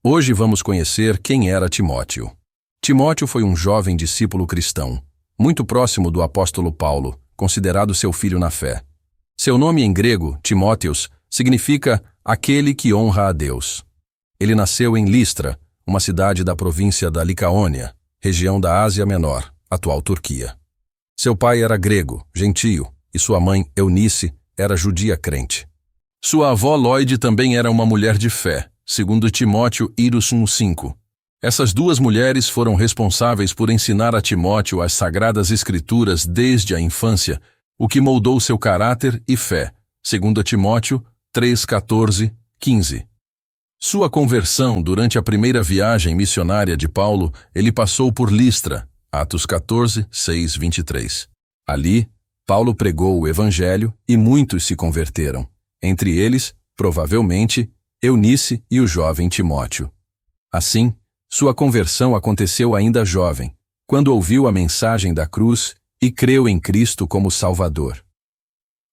Hoje vamos conhecer quem era Timóteo. Timóteo foi um jovem discípulo cristão, muito próximo do apóstolo Paulo, considerado seu filho na fé. Seu nome em grego, Timóteos, significa aquele que honra a Deus. Ele nasceu em Listra, uma cidade da província da Licaônia, região da Ásia Menor, atual Turquia. Seu pai era grego, gentio, e sua mãe, Eunice, era judia crente. Sua avó Lloyd também era uma mulher de fé, segundo Timóteo Iros 1:5. Essas duas mulheres foram responsáveis por ensinar a Timóteo as sagradas escrituras desde a infância, o que moldou seu caráter e fé, segundo Timóteo 3:14, 15. Sua conversão durante a primeira viagem missionária de Paulo, ele passou por Listra, Atos 14, 6, 23. Ali, Paulo pregou o evangelho e muitos se converteram, entre eles, provavelmente, Eunice e o jovem Timóteo. Assim, sua conversão aconteceu ainda jovem, quando ouviu a mensagem da cruz e creu em Cristo como Salvador.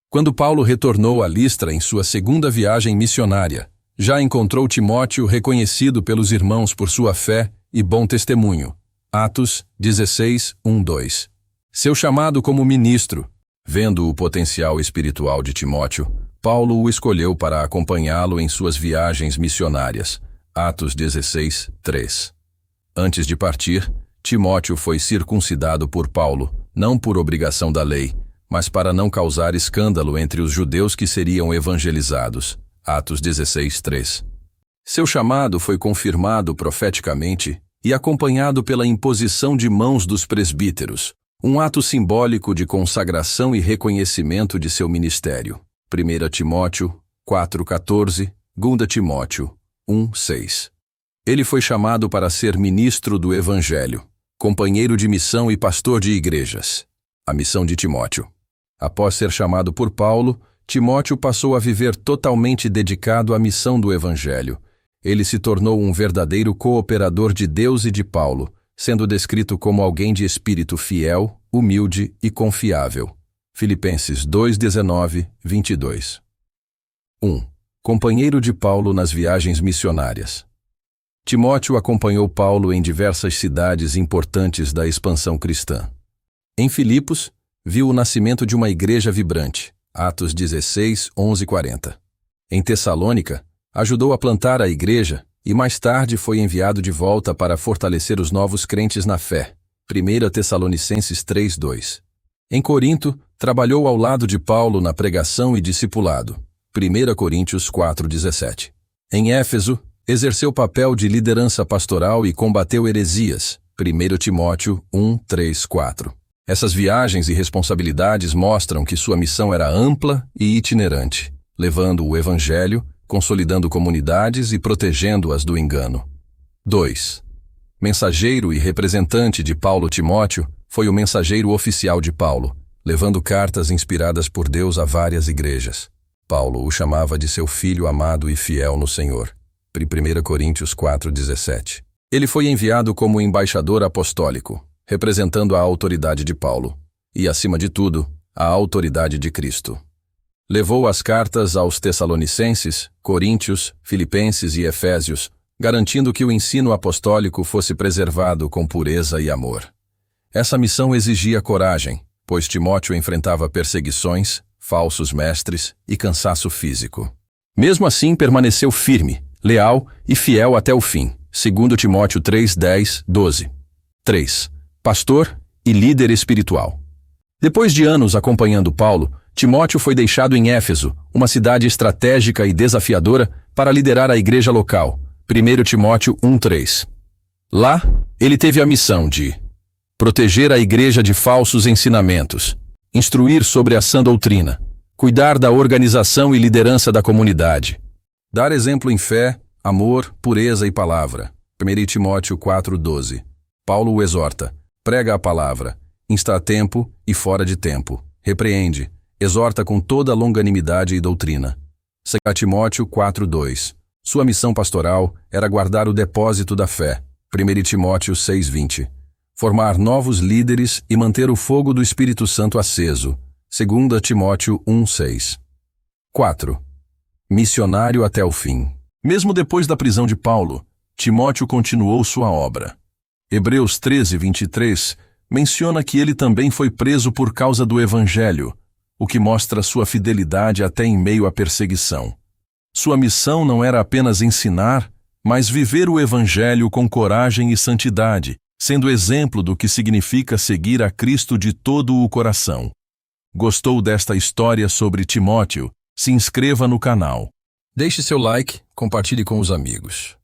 Quando Paulo retornou a Listra em sua segunda viagem missionária, já encontrou Timóteo reconhecido pelos irmãos por sua fé e bom testemunho. Atos 16, 1-2. Seu chamado como ministro. Vendo o potencial espiritual de Timóteo, Paulo o escolheu para acompanhá-lo em suas viagens missionárias. Atos 16, 3. Antes de partir, Timóteo foi circuncidado por Paulo, não por obrigação da lei, mas para não causar escândalo entre os judeus que seriam evangelizados. Atos 16, 3. Seu chamado foi confirmado profeticamente e acompanhado pela imposição de mãos dos presbíteros, um ato simbólico de consagração e reconhecimento de seu ministério. 1 Timóteo 4,14, 2 Timóteo 1,6. Ele foi chamado para ser ministro do Evangelho, companheiro de missão e pastor de igrejas. A missão de Timóteo. Após ser chamado por Paulo, Timóteo passou a viver totalmente dedicado à missão do Evangelho. Ele se tornou um verdadeiro cooperador de Deus e de Paulo, sendo descrito como alguém de espírito fiel, humilde e confiável. Filipenses 2:19, 22. 1. Companheiro de Paulo nas viagens missionárias. Timóteo acompanhou Paulo em diversas cidades importantes da expansão cristã. Em Filipos, viu o nascimento de uma igreja vibrante. Atos 16, 11, 40. Em Tessalônica, ajudou a plantar a igreja e mais tarde foi enviado de volta para fortalecer os novos crentes na fé. 1 Tessalonicenses 3, 2. Em Corinto, trabalhou ao lado de Paulo na pregação e discipulado. 1 Coríntios 4, 17. Em Éfeso, exerceu papel de liderança pastoral e combateu heresias. 1 Timóteo 1, 3, 4. Essas viagens e responsabilidades mostram que sua missão era ampla e itinerante, levando o Evangelho, consolidando comunidades e protegendo-as do engano. 2. Mensageiro e representante de Paulo. Timóteo foi o mensageiro oficial de Paulo, levando cartas inspiradas por Deus a várias igrejas. Paulo o chamava de seu filho amado e fiel no Senhor. 1 Coríntios 4, 17. Ele foi enviado como embaixador apostólico, representando a autoridade de Paulo, e, acima de tudo, a autoridade de Cristo. Levou as cartas aos Tessalonicenses, Coríntios, Filipenses e Efésios, garantindo que o ensino apostólico fosse preservado com pureza e amor. Essa missão exigia coragem, pois Timóteo enfrentava perseguições, falsos mestres e cansaço físico. Mesmo assim, permaneceu firme, leal e fiel até o fim. 2 Timóteo 3, 10, 12. 3. Pastor e líder espiritual. Depois de anos acompanhando Paulo, Timóteo foi deixado em Éfeso, uma cidade estratégica e desafiadora, para liderar a igreja local. 1 Timóteo 1:3. Lá, ele teve a missão de proteger a igreja de falsos ensinamentos, instruir sobre a sã doutrina, cuidar da organização e liderança da comunidade, dar exemplo em fé, amor, pureza e palavra. 1 Timóteo 4:12. Paulo o exorta, prega a palavra, insta a tempo e fora de tempo, repreende, exorta com toda longanimidade e doutrina. 2 Timóteo 4:2. Sua missão pastoral era guardar o depósito da fé. 1 Timóteo 6:20. Formar novos líderes e manter o fogo do Espírito Santo aceso. 2 Timóteo 1:6. 4. Missionário até o fim. Mesmo depois da prisão de Paulo, Timóteo continuou sua obra. Hebreus 13, 23 menciona que ele também foi preso por causa do Evangelho, o que mostra sua fidelidade até em meio à perseguição. Sua missão não era apenas ensinar, mas viver o Evangelho com coragem e santidade, sendo exemplo do que significa seguir a Cristo de todo o coração. Gostou desta história sobre Timóteo? Se inscreva no canal. Deixe seu like, compartilhe com os amigos.